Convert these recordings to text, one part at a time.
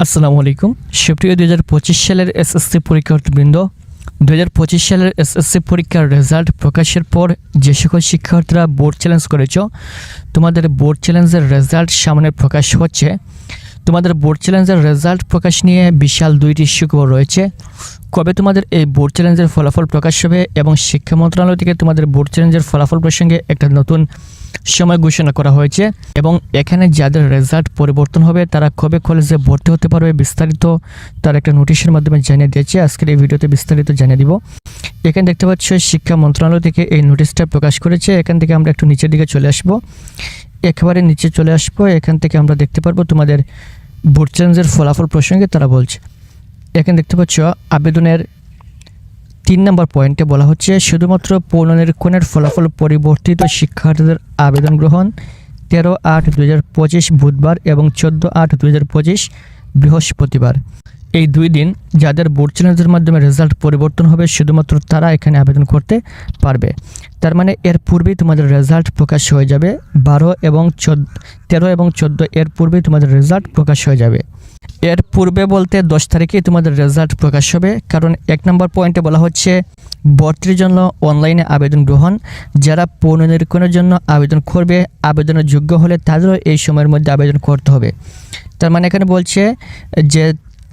আসসালামু আলাইকুম। সুপ্রিয় 2025 সালের এসএসসি পরীক্ষার্থীবৃন্দ, 2025 সালের এসএসসি পরীক্ষার রেজাল্ট প্রকাশের পর যে সকল শিক্ষার্থীরা বোর্ড চ্যালেঞ্জ করেছো, তোমাদের বোর্ড চ্যালেঞ্জের রেজাল্ট সামনে প্রকাশ হচ্ছে। তোমাদের বোর্ড চ্যালেঞ্জের রেজাল্ট প্রকাশ নিয়ে বিশাল দুইটি সুখবর রয়েছে। কবে তোমাদের এই বোর্ড চ্যালেঞ্জের ফলাফল প্রকাশ হবে এবং শিক্ষা মন্ত্রণালয় থেকে তোমাদের বোর্ড চ্যালেঞ্জের ফলাফল প্রসঙ্গে একটা নতুন সময় ঘোষণা করা হয়েছে এবং এখানে যাদের রেজাল্ট পরিবর্তন হবে তারা কবে কলেজে ভর্তি হতে পারবে বিস্তারিত তার একটা নোটিশের মাধ্যমে জানিয়ে দিয়েছে। আজকের এই ভিডিওতে বিস্তারিত জানিয়ে দিব। এখানে দেখতে পাচ্ছ শিক্ষা মন্ত্রণালয় থেকে এই নোটিশটা প্রকাশ করেছে। এখান থেকে আমরা একটু নিচের দিকে চলে আসব, একেবারে নিচে চলে আসবো। এখান থেকে আমরা দেখতে পারবো তোমাদের বোর্ড চ্যালেঞ্জের ফলাফল প্রসঙ্গে তারা বলছে। এখানে দেখতে পাচ্ছ আবেদনের 3 নম্বর পয়েন্টে বলা হচ্ছে শুধুমাত্র পুনর্নিরীক্ষণের ফলাফল পরিবর্তিত শিক্ষার্থীদের আবেদন গ্রহণ 13/8/2025 বুধবার এবং 14/8/2025 বৃহস্পতিবার। এই 2 দিন যাদের বোর্ড চ্যালেঞ্জের মাধ্যমে রেজাল্ট পরিবর্তন হবে শুধুমাত্র তারা এখানে আবেদন করতে পারবে। তার মানে এর পূর্বেই তোমাদের রেজাল্ট প্রকাশ হয়ে যাবে। 13 এবং 14 এর পূর্বেই তোমাদের রেজাল্ট প্রকাশ হয়ে যাবে। এর পূর্বে বলতে 10 তারিখেই তোমাদের রেজাল্ট প্রকাশ হবে, কারণ 1 নম্বর পয়েন্টে বলা হচ্ছে ভর্তির জন্য অনলাইনে আবেদন গ্রহণ। যারা পুনর্নিরীক্ষণের জন্য আবেদন করবে, আবেদনের যোগ্য হলে তাদেরও এই সময়ের মধ্যে আবেদন করতে হবে। তার মানে এখানে বলছে যে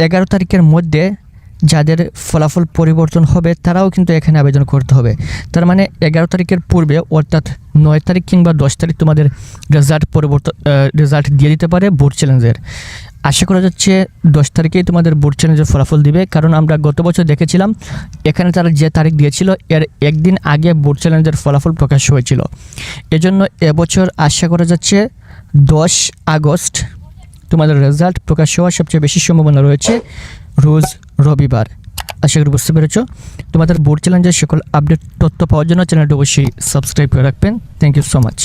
11 তারিখের মধ্যে যাদের ফলাফল পরিবর্তন হবে তারাও কিন্তু এখানে আবেদন করতে হবে। তার মানে 11 তারিখের পূর্বে অর্থাৎ 9 তারিখ কিংবা 10 তারিখ তোমাদের রেজাল্ট দিয়ে দিতে পারে বোর্ড চ্যালেঞ্জের। আশা করা যাচ্ছে 10 তারিখেই তোমাদের বোর্ড চ্যালেঞ্জের ফলাফল দিবে, কারণ আমরা গত বছর দেখেছিলাম এখানে তারা যে তারিখ দিয়েছিল এর একদিন আগে বোর্ড চ্যালেঞ্জের ফলাফল প্রকাশ হয়েছিল। এজন্য এবছর আশা করা যাচ্ছে 10 আগস্ট তোমাদের রেজাল্ট প্রকাশ হওয়ার সবচেয়ে বেশি সম্ভাবনা রয়েছে, রোজ রবিবার। আশা করি বুঝতে পেরেছ। তোমাদের বোর্ড চ্যালেঞ্জের সকল আপডেট তথ্য পাওয়ার জন্য চ্যানেলটি অবশ্যই সাবস্ক্রাইব করে রাখবেন। Thank you so much.